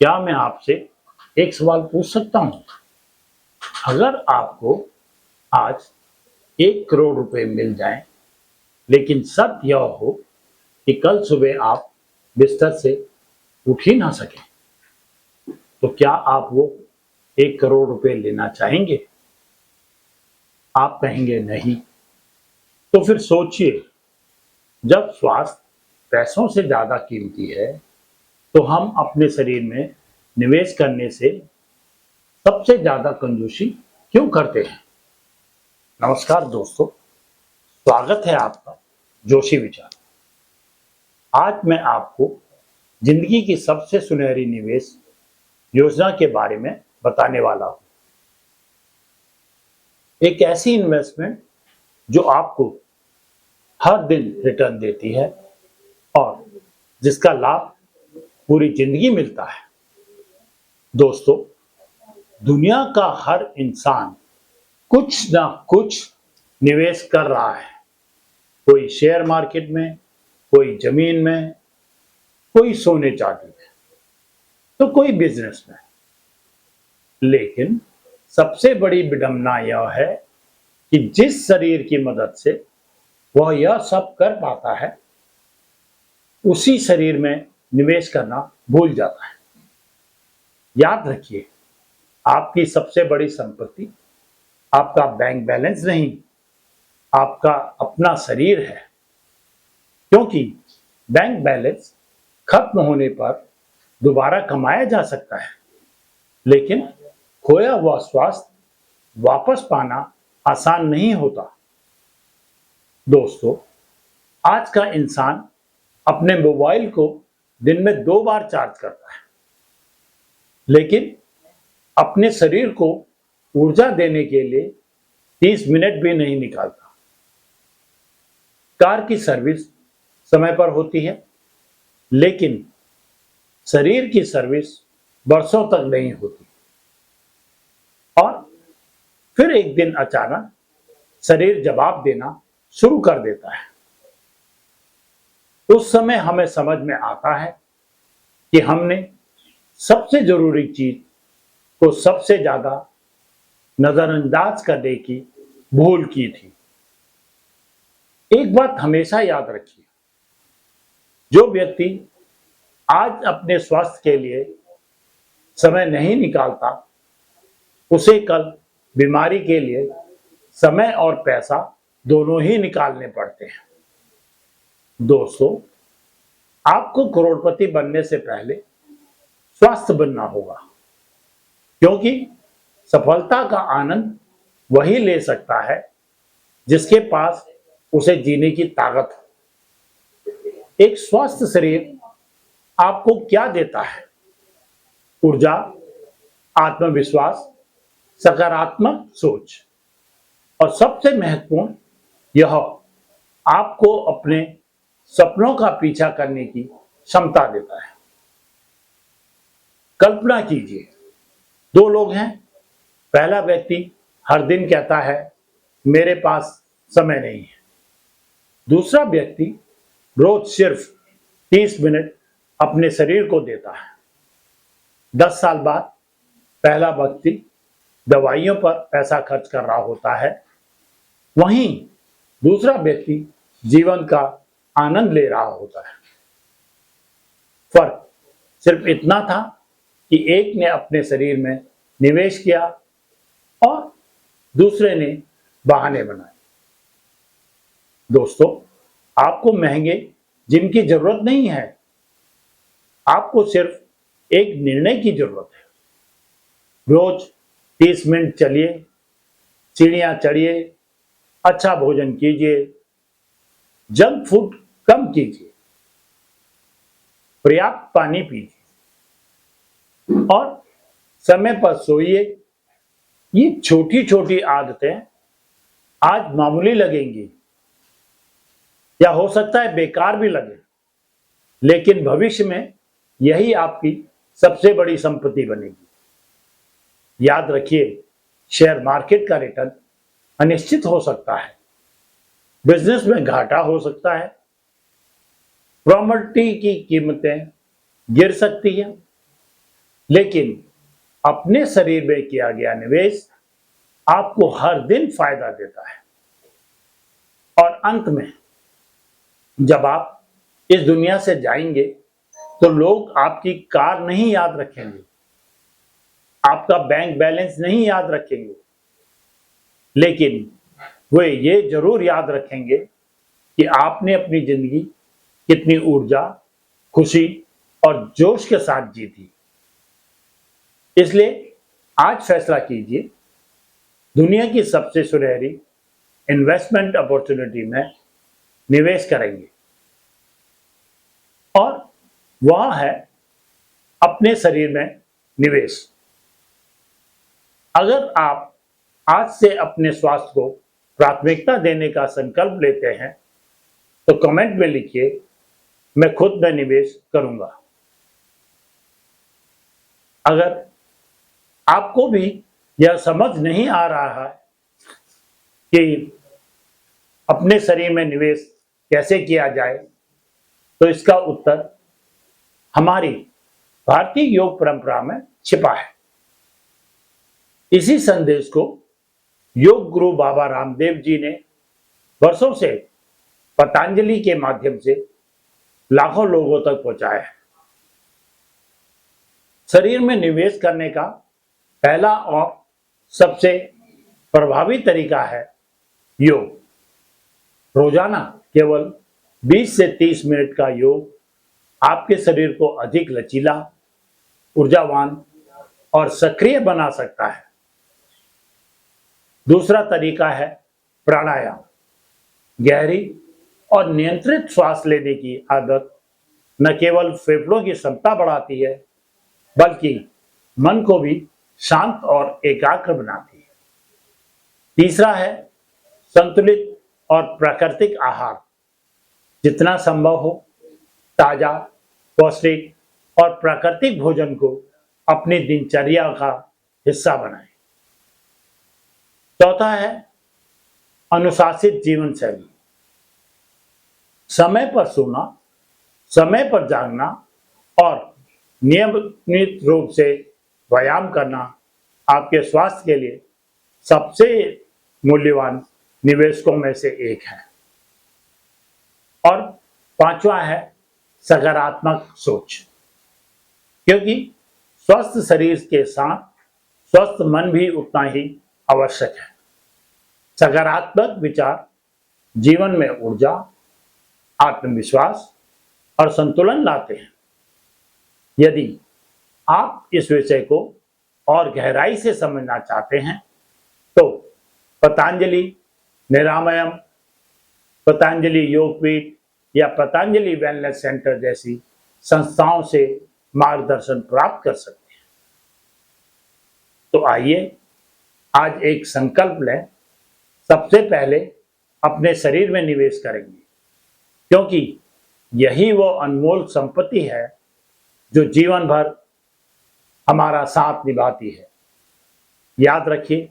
क्या मैं आपसे एक सवाल पूछ सकता हूँ? अगर आपको आज 1 करोड़ रुपए मिल जाएं, लेकिन सत्य यह हो कि कल सुबह आप बिस्तर से उठ ही ना सकें, तो क्या आप वो 1 करोड़ रुपए लेना चाहेंगे? आप कहेंगे नहीं। तो फिर सोचिए, जब स्वास्थ्य पैसों से ज़्यादा कीमती है, तो हम अपने शरीर में निवेश करने से सबसे ज़्यादा कंजूसी क्यों करते हैं? नमस्कार दोस्तों, स्वागत है आपका जोशी विचार। आज मैं आपको जिंदगी की सबसे सुनहरी निवेश योजना के बारे में बताने वाला हूँ। एक ऐसी इन्वेस्टमेंट जो आपको हर दिन रिटर्न देती है और जिसका लाभ पूरी जिंदगी मिलता है। दोस्तों, दुनिया का हर इंसान कुछ ना कुछ निवेश कर रहा है। कोई शेयर मार्केट में, कोई जमीन में, कोई सोने चांदी में, तो कोई बिजनेस में। लेकिन सबसे बड़ी विडंबना यह है कि जिस शरीर की मदद से वह यह सब कर पाता है, उसी शरीर में निवेश करना भूल जाता है। याद रखिए, आपकी सबसे बड़ी संपत्ति आपका बैंक बैलेंस नहीं, आपका अपना शरीर है। क्योंकि बैंक बैलेंस खत्म होने पर दोबारा कमाया जा सकता है, लेकिन खोया हुआ स्वास्थ्य वापस पाना आसान नहीं होता। दोस्तों, आज का इंसान अपने मोबाइल को दिन में 2 बार चार्ज करता है, लेकिन अपने शरीर को ऊर्जा देने के लिए 30 मिनट भी नहीं निकालता। कार की सर्विस समय पर होती है, लेकिन शरीर की सर्विस बरसों तक नहीं होती। और फिर एक दिन अचानक शरीर जवाब देना शुरू कर देता है। उस समय हमें समझ में आता है कि हमने सबसे जरूरी चीज को सबसे ज्यादा नजरअंदाज करने की भूल की थी। एक बात हमेशा याद रखिए, जो व्यक्ति आज अपने स्वास्थ्य के लिए समय नहीं निकालता, उसे कल बीमारी के लिए समय और पैसा दोनों ही निकालने पड़ते हैं। दोस्तों, आपको करोड़पति बनने से पहले स्वस्थ बनना होगा, क्योंकि सफलता का आनंद वही ले सकता है जिसके पास उसे जीने की ताकत हो। एक स्वस्थ शरीर आपको क्या देता है? ऊर्जा, आत्मविश्वास, सकारात्मक सोच और सबसे महत्वपूर्ण, यह आपको अपने सपनों का पीछा करने की क्षमता देता है। कल्पना कीजिए, 2 लोग हैं। पहला व्यक्ति हर दिन कहता है, मेरे पास समय नहीं है। दूसरा व्यक्ति रोज सिर्फ 30 मिनट अपने शरीर को देता है। 10 साल बाद पहला व्यक्ति दवाइयों पर पैसा खर्च कर रहा होता है, वहीं दूसरा व्यक्ति जीवन का आनंद ले रहा होता है। फर्क सिर्फ इतना था कि एक ने अपने शरीर में निवेश किया और दूसरे ने बहाने बनाए। दोस्तों, आपको महंगे जिम की जरूरत नहीं है, आपको सिर्फ एक निर्णय की जरूरत है। रोज 30 मिनट चलिए, सीढ़ियां चढ़िए, अच्छा भोजन कीजिए, जंक फूड कम कीजिए, पर्याप्त पानी पीजिए और समय पर सोइए। ये छोटी छोटी आदतें आज मामूली लगेंगी या हो सकता है बेकार भी लगे, लेकिन भविष्य में यही आपकी सबसे बड़ी संपत्ति बनेगी। याद रखिए, शेयर मार्केट का रिटर्न अनिश्चित हो सकता है, बिजनेस में घाटा हो सकता है, प्रॉपर्टी की कीमतें गिर सकती है, लेकिन अपने शरीर में किया गया निवेश आपको हर दिन फायदा देता है। और अंत में जब आप इस दुनिया से जाएंगे तो लोग आपकी कार नहीं याद रखेंगे, आपका बैंक बैलेंस नहीं याद रखेंगे, लेकिन वे ये जरूर याद रखेंगे कि आपने अपनी जिंदगी कितनी ऊर्जा, खुशी और जोश के साथ जी थी। इसलिए आज फैसला कीजिए, दुनिया की सबसे सुनहरी इन्वेस्टमेंट अपॉर्चुनिटी में निवेश करेंगे, और वह है अपने शरीर में निवेश। अगर आप आज से अपने स्वास्थ्य को प्राथमिकता देने का संकल्प लेते हैं तो कमेंट में लिखिए, मैं खुद में निवेश करूंगा। अगर आपको भी यह समझ नहीं आ रहा है कि अपने शरीर में निवेश कैसे किया जाए, तो इसका उत्तर हमारी भारतीय योग परंपरा में छिपा है। इसी संदेश को योग गुरु बाबा रामदेव जी ने वर्षों से पतंजलि के माध्यम से लाखों लोगों तक पहुंचाया है। शरीर में निवेश करने का पहला और सबसे प्रभावी तरीका है योग। रोजाना केवल 20 से 30 मिनट का योग आपके शरीर को अधिक लचीला, ऊर्जावान और सक्रिय बना सकता है। दूसरा तरीका है प्राणायाम। गहरी और नियंत्रित श्वास लेने की आदत न केवल फेफड़ों की क्षमता बढ़ाती है, बल्कि मन को भी शांत और एकाग्र बनाती है। तीसरा है संतुलित और प्राकृतिक आहार। जितना संभव हो ताजा, पौष्टिक और प्राकृतिक भोजन को अपनी दिनचर्या का हिस्सा बनाएं। चौथा है अनुशासित जीवन शैली। समय पर सोना, समय पर जागना और नियमित रूप से व्यायाम करना आपके स्वास्थ्य के लिए सबसे मूल्यवान निवेशकों में से एक है। और पांचवा है सकारात्मक सोच, क्योंकि स्वस्थ शरीर के साथ स्वस्थ मन भी उतना ही आवश्यक है। सकारात्मक विचार जीवन में ऊर्जा, आत्मविश्वास और संतुलन लाते हैं। यदि आप इस विषय को और गहराई से समझना चाहते हैं तो पतंजलि निरामयम, पतंजलि योगपीठ या पतंजलि वेलनेस सेंटर जैसी संस्थाओं से मार्गदर्शन प्राप्त कर सकते हैं। तो आइए आज एक संकल्प लें, सबसे पहले अपने शरीर में निवेश करेंगे, क्योंकि यही वो अनमोल संपत्ति है जो जीवन भर हमारा साथ निभाती है। याद रखिए,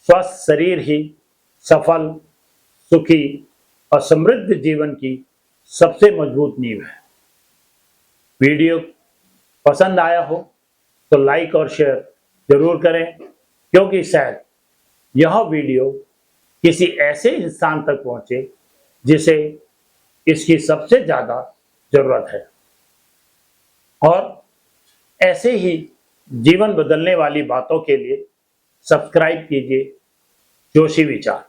स्वस्थ शरीर ही सफल, सुखी और समृद्ध जीवन की सबसे मजबूत नींव है। वीडियो पसंद आया हो तो लाइक और शेयर जरूर करें, क्योंकि शायद यह वीडियो किसी ऐसे इंसान तक पहुंचे जिसे इसकी सबसे ज्यादा जरूरत है। और ऐसे ही जीवन बदलने वाली बातों के लिए सब्सक्राइब कीजिए जोशी विचार।